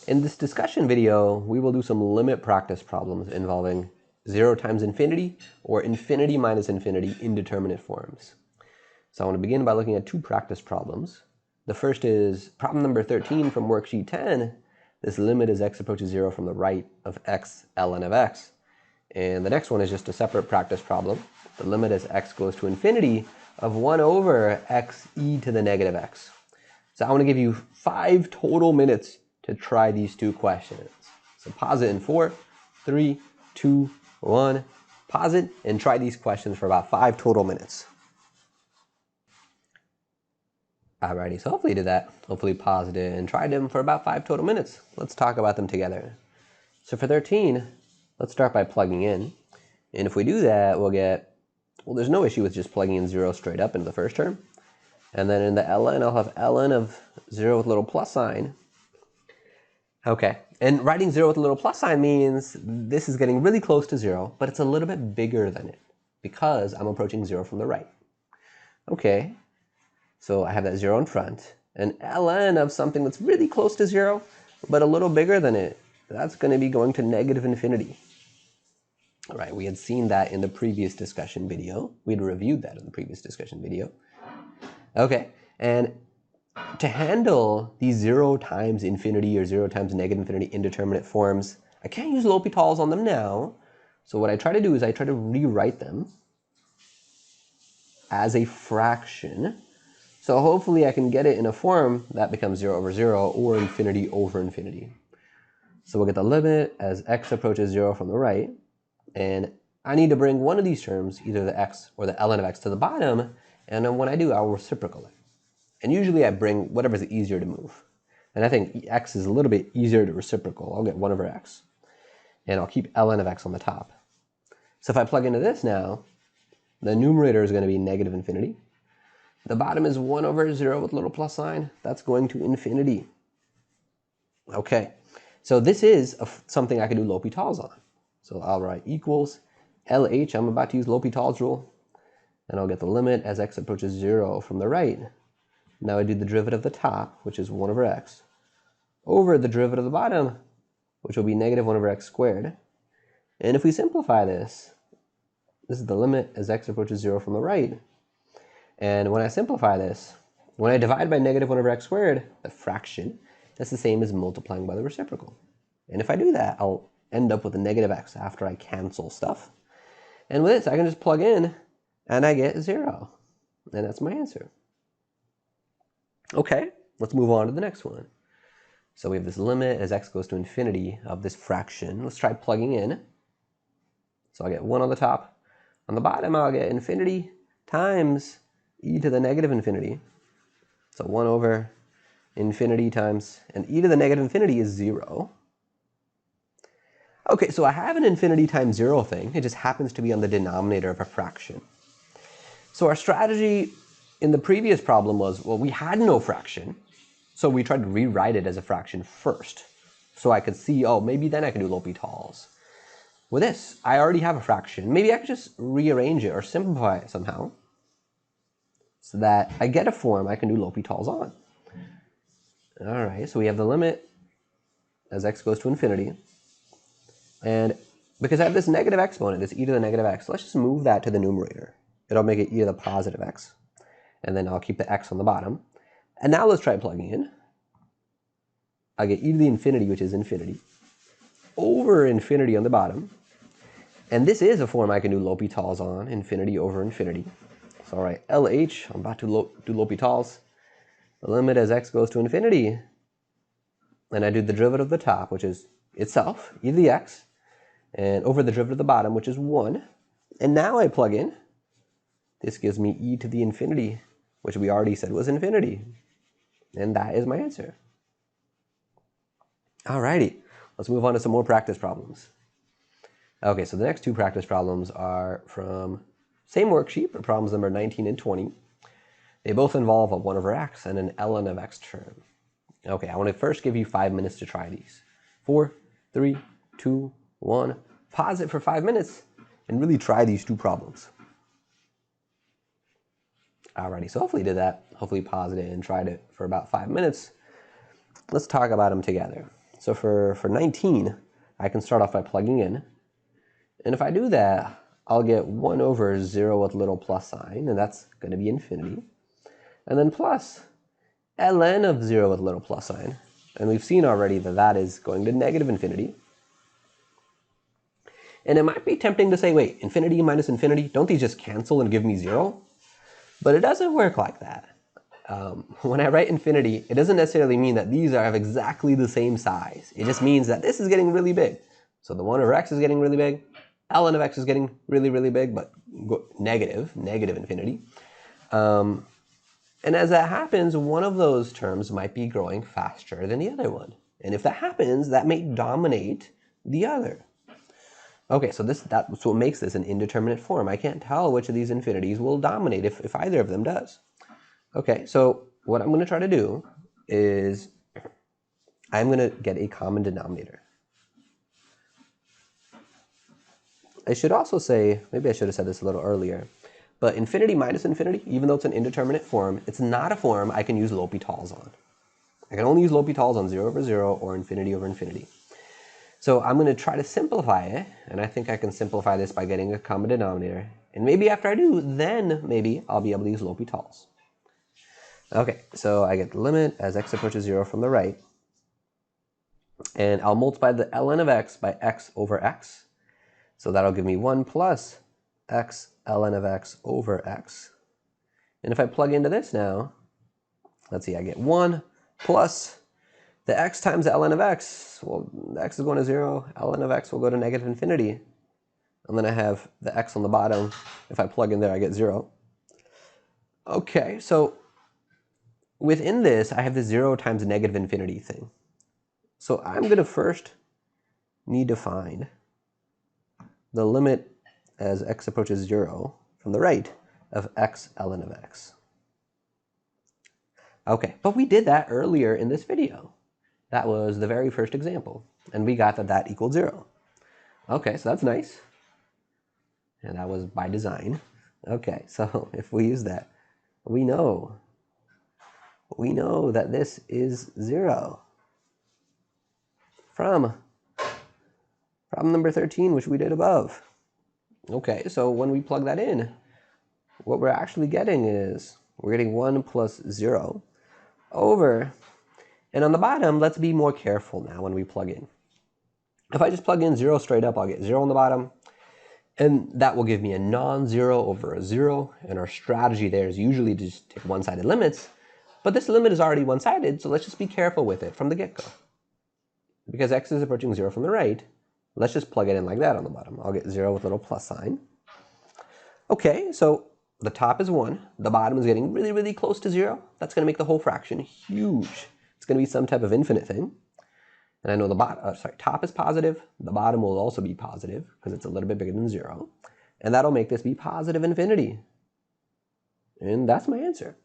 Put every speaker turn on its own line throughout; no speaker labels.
In this discussion video, we will do some limit practice problems involving 0 times infinity or infinity minus infinity indeterminate forms. So I want to begin by looking at two practice problems. The first is problem number 13 from worksheet 10. This limit as x approaches 0 from the right of x ln of x. And the next one is just a separate practice problem. The limit as x goes to infinity of 1 over x e to the negative x. So I want to give you 5 total minutes to try these two questions. So pause it in 4, 3, 2, 1. Pause it and try these questions for about 5 total minutes. Alrighty, so hopefully you did that. Hopefully paused it and tried them for about 5 total minutes. Let's talk about them together. So for 13, let's start by plugging in. And if we do that, we'll get, well, there's no issue with just plugging in 0 straight up into the first term. And then in the ln, I'll have ln of 0 with a little plus sign. Okay, and writing 0 with a little plus sign means this is getting really close to 0, but it's a little bit bigger than it because I'm approaching 0 from the right. Okay, so I have that 0 in front, and ln of something that's really close to 0, but a little bigger than it, that's going to be going to negative infinity. All right, we had seen that in the previous discussion video. We had reviewed that in the previous discussion video. Okay, and to handle these 0 times infinity or 0 times negative infinity indeterminate forms, I can't use L'Hopital's on them now. So what I try to do is I try to rewrite them as a fraction. So hopefully I can get it in a form that becomes 0 over 0 or infinity over infinity. So we'll get the limit as x approaches 0 from the right. And I need to bring one of these terms, either the x or the ln of x, to the bottom. And then when I do, I'll reciprocal it. And usually I bring whatever's easier to move. And I think x is a little bit easier to reciprocal. I'll get 1 over x. And I'll keep ln of x on the top. So if I plug into this now, the numerator is going to be negative infinity. The bottom is 1 over 0 with a little plus sign. That's going to infinity. Okay, so this is something I can do L'Hopital's on. So I'll write equals LH. I'm about to use L'Hopital's rule. And I'll get the limit as x approaches 0 from the right. Now I do the derivative of the top, which is 1 over x, over the derivative of the bottom, which will be negative 1 over x squared. And if we simplify this, this is the limit as x approaches 0 from the right. And when I simplify this, when I divide by negative 1 over x squared, the fraction, that's the same as multiplying by the reciprocal. And if I do that, I'll end up with a negative x after I cancel stuff. And with this, I can just plug in, and I get 0. And that's my answer. Okay, let's move on to the next one. So we have this limit as x goes to infinity of this fraction. Let's try plugging in. So I'll get 1 on the top. On the bottom, I'll get infinity times e to the negative infinity. So 1 over infinity times, and e to the negative infinity is 0. Okay, so I have an infinity times 0 thing. It just happens to be on the denominator of a fraction. So our strategy in the previous problem was, well, we had no fraction, so we tried to rewrite it as a fraction first. So I could see, oh, maybe then I can do L'Hopital's. With this, I already have a fraction. Maybe I could just rearrange it or simplify it somehow so that I get a form I can do L'Hopital's on. All right, so we have the limit as x goes to infinity. And because I have this negative exponent, this e to the negative x, let's just move that to the numerator. It'll make it e to the positive x. And then I'll keep the x on the bottom. And now let's try plugging in. I get e to the infinity, which is infinity, over infinity on the bottom. And this is a form I can do L'Hopital's on, infinity over infinity. So I'll write LH, I'm about to do L'Hopital's. The limit as x goes to infinity. And I do the derivative of the top, which is itself, e to the x, and over the derivative of the bottom, which is 1. And now I plug in. This gives me e to the infinity, which we already said was infinity. And that is my answer. Alrighty, let's move on to some more practice problems. Okay, so the next two practice problems are from same worksheet, but problems number 19 and 20. They both involve a 1 over x and an ln of x term. Okay, I want to first give you 5 minutes to try these. 4, 3, 2, 1. Pause it for 5 minutes and really try these two problems. Alrighty, so hopefully you did that. Hopefully you paused it and tried it for about 5 minutes. Let's talk about them together. So for 19, I can start off by plugging in. And if I do that, I'll get 1 over 0 with little plus sign, and that's going to be infinity. And then plus ln of 0 with little plus sign. And we've seen already that that is going to negative infinity. And it might be tempting to say, wait, infinity minus infinity, don't these just cancel and give me 0? But it doesn't work like that. When I write infinity, it doesn't necessarily mean that these have exactly the same size. It just means that this is getting really big. So the 1 over x is getting really big. Ln of x is getting really, really big, but negative infinity. And as that happens, one of those terms might be growing faster than the other one. And if that happens, that may dominate the other. Okay, so that's what makes this an indeterminate form. I can't tell which of these infinities will dominate if either of them does. Okay, so what I'm going to try to do is I'm going to get a common denominator. I should also say, maybe I should have said this a little earlier, but infinity minus infinity, even though it's an indeterminate form, it's not a form I can use L'Hopital's on. I can only use L'Hopital's on 0 over 0 or infinity over infinity. So I'm going to try to simplify it, and I think I can simplify this by getting a common denominator. And maybe after I do, then maybe I'll be able to use L'Hopital's. Okay, so I get the limit as x approaches 0 from the right. And I'll multiply the ln of x by x over x. So that'll give me 1 plus x ln of x over x. And if I plug into this now, let's see, I get 1 plus the x times the ln of x. Well, the x is going to 0. Ln of x will go to negative infinity. And then I have the x on the bottom. If I plug in there, I get 0. Okay, so within this, I have the 0 times negative infinity thing. So I'm going to first need to find the limit as x approaches 0 from the right of x ln of x. Okay, but we did that earlier in this video. That was the very first example, and we got that that equaled 0. Okay, so that's nice. And that was by design. Okay, so if we use that, we know that this is 0 from problem number 13, which we did above. Okay, so when we plug that in, what we're actually getting is, we're getting 1 plus 0 over, and on the bottom, let's be more careful now when we plug in. If I just plug in 0 straight up, I'll get 0 on the bottom, and that will give me a non-zero over a 0, and our strategy there is usually to just take one-sided limits, but this limit is already one-sided, so let's just be careful with it from the get-go. Because x is approaching 0 from the right, let's just plug it in like that on the bottom. I'll get 0 with a little plus sign. Okay, so the top is 1. The bottom is getting really, really close to 0. That's going to make the whole fraction huge. It's going to be some type of infinite thing. And I know the top is positive. The bottom will also be positive because it's a little bit bigger than 0. And that'll make this be positive infinity. And that's my answer.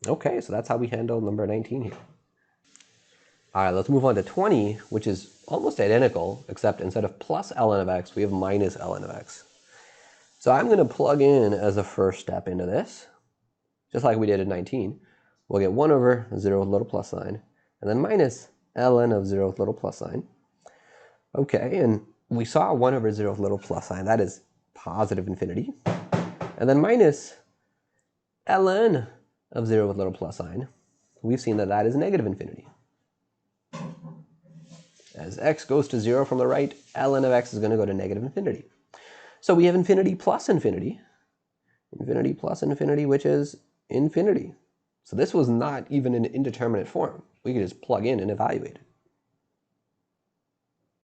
Okay, so that's how we handle number 19 here. All right, let's move on to 20, which is almost identical, except instead of plus ln of x, we have minus ln of x. So I'm going to plug in as a first step into this, just like we did in 19. We'll get 1 over 0 with a little plus sign, and then minus ln of 0 with a little plus sign. Okay, and we saw 1 over 0 with a little plus sign. That is positive infinity. And then minus ln of 0 with a little plus sign. We've seen that that is negative infinity. As x goes to 0 from the right, ln of x is going to go to negative infinity. So we have infinity plus infinity, which is infinity. So this was not even an indeterminate form. We could just plug in and evaluate it.